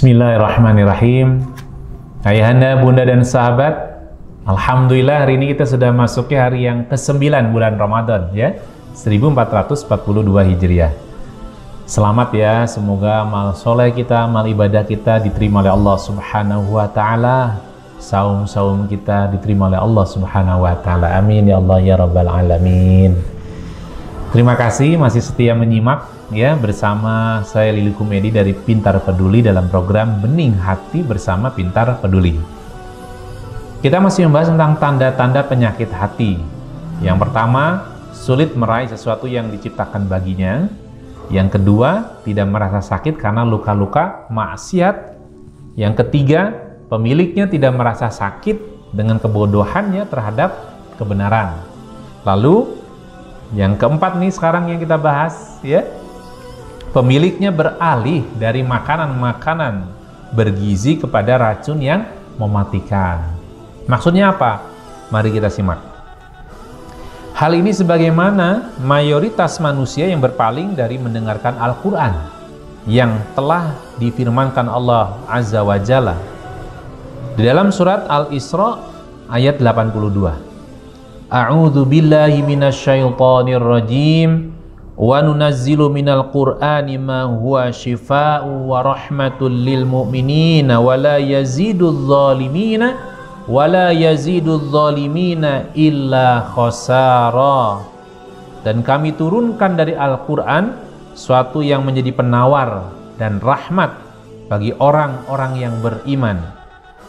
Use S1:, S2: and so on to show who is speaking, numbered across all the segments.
S1: Bismillahirrahmanirrahim. Ayahanda, bunda dan sahabat, alhamdulillah hari ini kita sudah masuki hari yang ke-9 bulan Ramadan ya, 1442 Hijriah. Selamat ya, semoga amal soleh kita, amal ibadah kita diterima oleh Allah Subhanahu wa taala. Saum-saum kita diterima oleh Allah Subhanahu wa taala. Amin ya Allah ya rabbal alamin. Terima kasih masih setia menyimak ya bersama saya Lili Kumedi dari Pintar Peduli dalam program Bening Hati bersama Pintar Peduli. Kita masih membahas tentang tanda-tanda penyakit hati. Yang pertama, sulit meraih sesuatu yang diciptakan baginya. Yang kedua, tidak merasa sakit karena luka-luka maksiat. Yang ketiga, pemiliknya tidak merasa sakit dengan kebodohannya terhadap kebenaran. Lalu yang keempat nih sekarang yang kita bahas ya, pemiliknya beralih dari makanan-makanan bergizi kepada racun yang mematikan. Maksudnya apa? Mari kita simak. Hal ini sebagaimana mayoritas manusia yang berpaling dari mendengarkan Al-Quran yang telah difirmankan Allah Azza wa Jalla di dalam surat Al-Isra ayat 82. A'udzu billahi minasyaitonir rajim wa nunazzilu minal qur'ani ma huwa shifaa'un wa rahmatul lil mu'minina wa la yazidudz zalimina illa khasara. Dan kami turunkan dari Al-Quran suatu yang menjadi penawar dan rahmat bagi orang-orang yang beriman,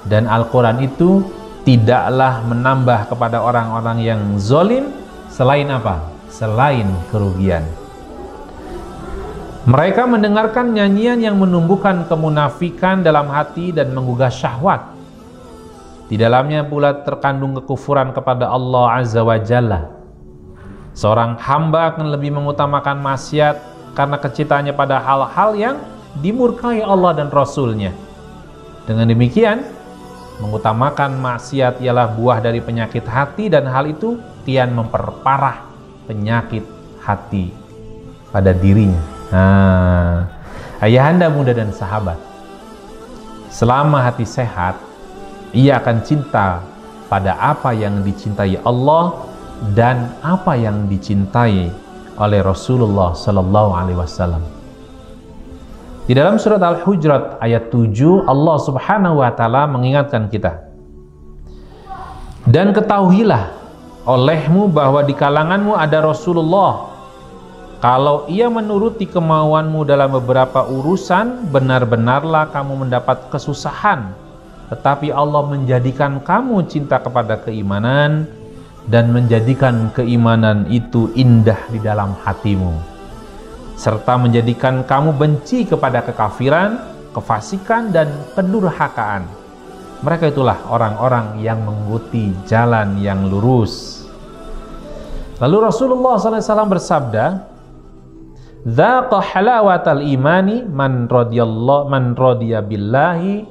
S1: dan Al-Quran itu tidaklah menambah kepada orang-orang yang zalim selain apa? Selain kerugian. Mereka mendengarkan nyanyian yang menumbuhkan kemunafikan dalam hati dan menggugah syahwat. Di dalamnya pula terkandung kekufuran kepada Allah Azza wa Jalla. Seorang hamba akan lebih mengutamakan maksiat karena kecintaannya pada hal-hal yang dimurkai Allah dan Rasulnya. Dengan demikian, mengutamakan maksiat ialah buah dari penyakit hati, dan hal itu kian memperparah penyakit hati pada dirinya. Ayahanda, bunda dan sahabat, selama hati sehat, ia akan cinta pada apa yang dicintai Allah dan apa yang dicintai oleh Rasulullah Sallallahu Alaihi Wasallam. Di dalam surat Al-Hujurat ayat 7, Allah Subhanahu wa taala mengingatkan kita. Dan ketahuilah olehmu bahwa di kalanganmu ada Rasulullah. Kalau ia menuruti kemauanmu dalam beberapa urusan, benar-benarlah kamu mendapat kesusahan. Tetapi Allah menjadikan kamu cinta kepada keimanan dan menjadikan keimanan itu indah di dalam hatimu, serta menjadikan kamu benci kepada kekafiran, kefasikan, dan kedurhakaan. Mereka itulah orang-orang yang mengikuti jalan yang lurus. Lalu Rasulullah SAW bersabda, "Dzaqa halawatal imani man radiya billahi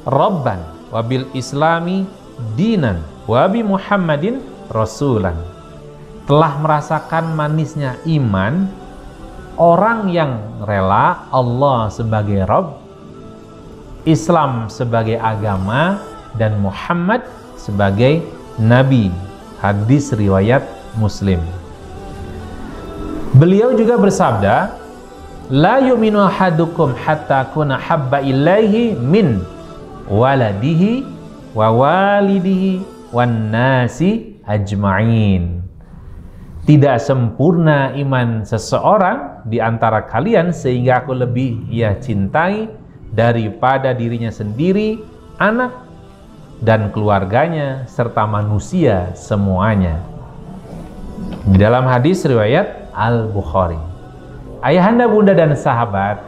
S1: rabban wa bil islami dinan wa bi Muhammadin rasulan." Telah merasakan manisnya iman orang yang rela Allah sebagai Rabb, Islam sebagai agama, dan Muhammad sebagai Nabi. Hadis riwayat Muslim. Beliau juga bersabda, "La yu'minu ahadukum hatta kuna habba ilaihi min waladihi wa walidihi wan nasi ajma'in." Tidak sempurna iman seseorang di antara kalian sehingga aku lebih ia cintai daripada dirinya sendiri, anak, dan keluarganya, serta manusia semuanya. Di dalam hadis riwayat Al-Bukhari. Ayahanda, bunda dan sahabat,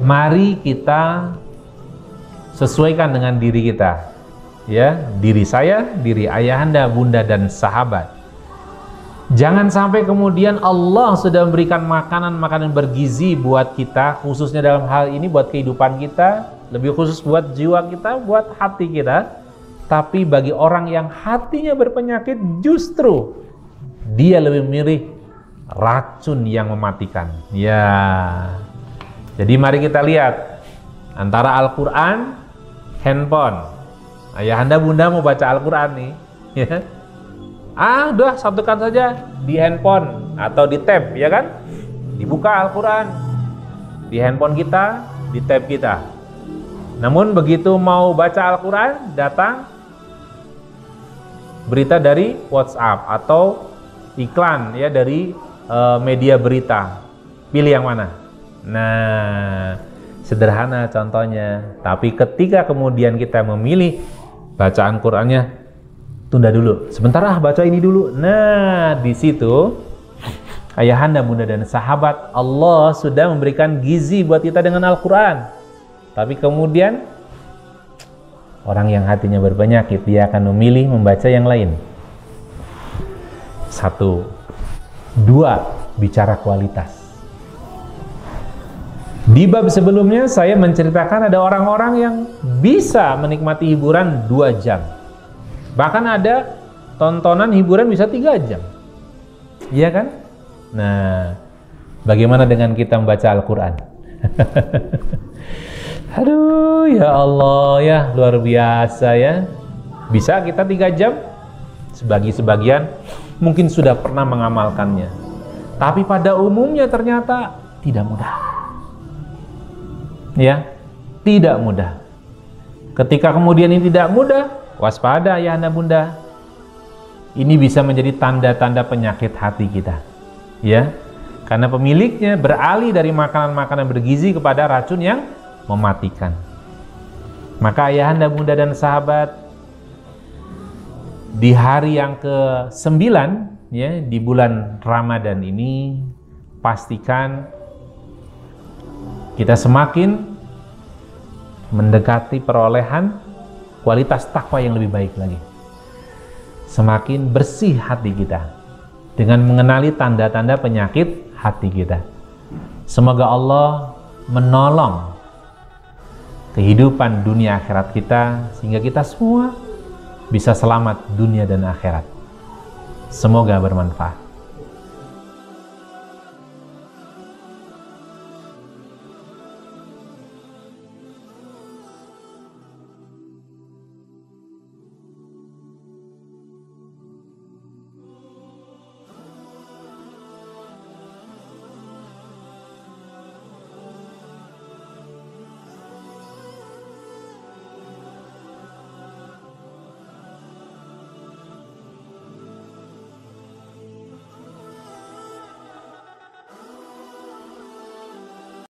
S1: mari kita sesuaikan dengan diri kita, ya, diri saya, diri ayahanda, bunda dan sahabat. Jangan sampai kemudian Allah sudah memberikan makanan-makanan bergizi buat kita, khususnya dalam hal ini buat kehidupan kita, lebih khusus buat jiwa kita, buat hati kita. Tapi bagi orang yang hatinya berpenyakit, justru dia lebih memilih racun yang mematikan. Ya, jadi mari kita lihat antara Al-Quran, handphone. Ayahanda bunda mau baca Al-Quran nih, ya. Udah satukan saja di handphone atau di tab, ya kan? Dibuka Al-Quran di handphone kita, di tab kita. Namun begitu mau baca Al-Quran, datang berita dari WhatsApp atau iklan ya dari media berita. Pilih yang mana? Nah, sederhana contohnya. Tapi ketika kemudian kita memilih bacaan Qur'annya, tunda dulu. Sebentar baca ini dulu. Nah, di situ ayahanda, bunda dan sahabat, Allah sudah memberikan gizi buat kita dengan Al-Quran. Tapi kemudian orang yang hatinya berpenyakit, dia akan memilih membaca yang lain. 1, 2, bicara kualitas. Di bab sebelumnya saya menceritakan ada orang-orang yang bisa menikmati hiburan 2 jam. Bahkan ada tontonan hiburan bisa 3 jam. Iya kan? Nah, bagaimana dengan kita membaca Al-Quran? Aduh, ya Allah ya, luar biasa ya. Bisa kita 3 jam? Sebagian mungkin sudah pernah mengamalkannya. Tapi pada umumnya ternyata tidak mudah. Ya, tidak mudah. Ketika kemudian ini tidak mudah, waspada ya anda bunda. Ini bisa menjadi tanda-tanda penyakit hati kita. Ya, karena pemiliknya beralih dari makanan-makanan bergizi kepada racun yang mematikan. Maka ayahanda, bunda dan sahabat, di hari yang ke-9 ya, di bulan Ramadan ini, pastikan kita semakin mendekati perolehan kualitas takwa yang lebih baik lagi. Semakin bersih hati kita dengan mengenali tanda-tanda penyakit hati kita. Semoga Allah menolong kehidupan dunia akhirat kita sehingga kita semua bisa selamat dunia dan akhirat. Semoga bermanfaat.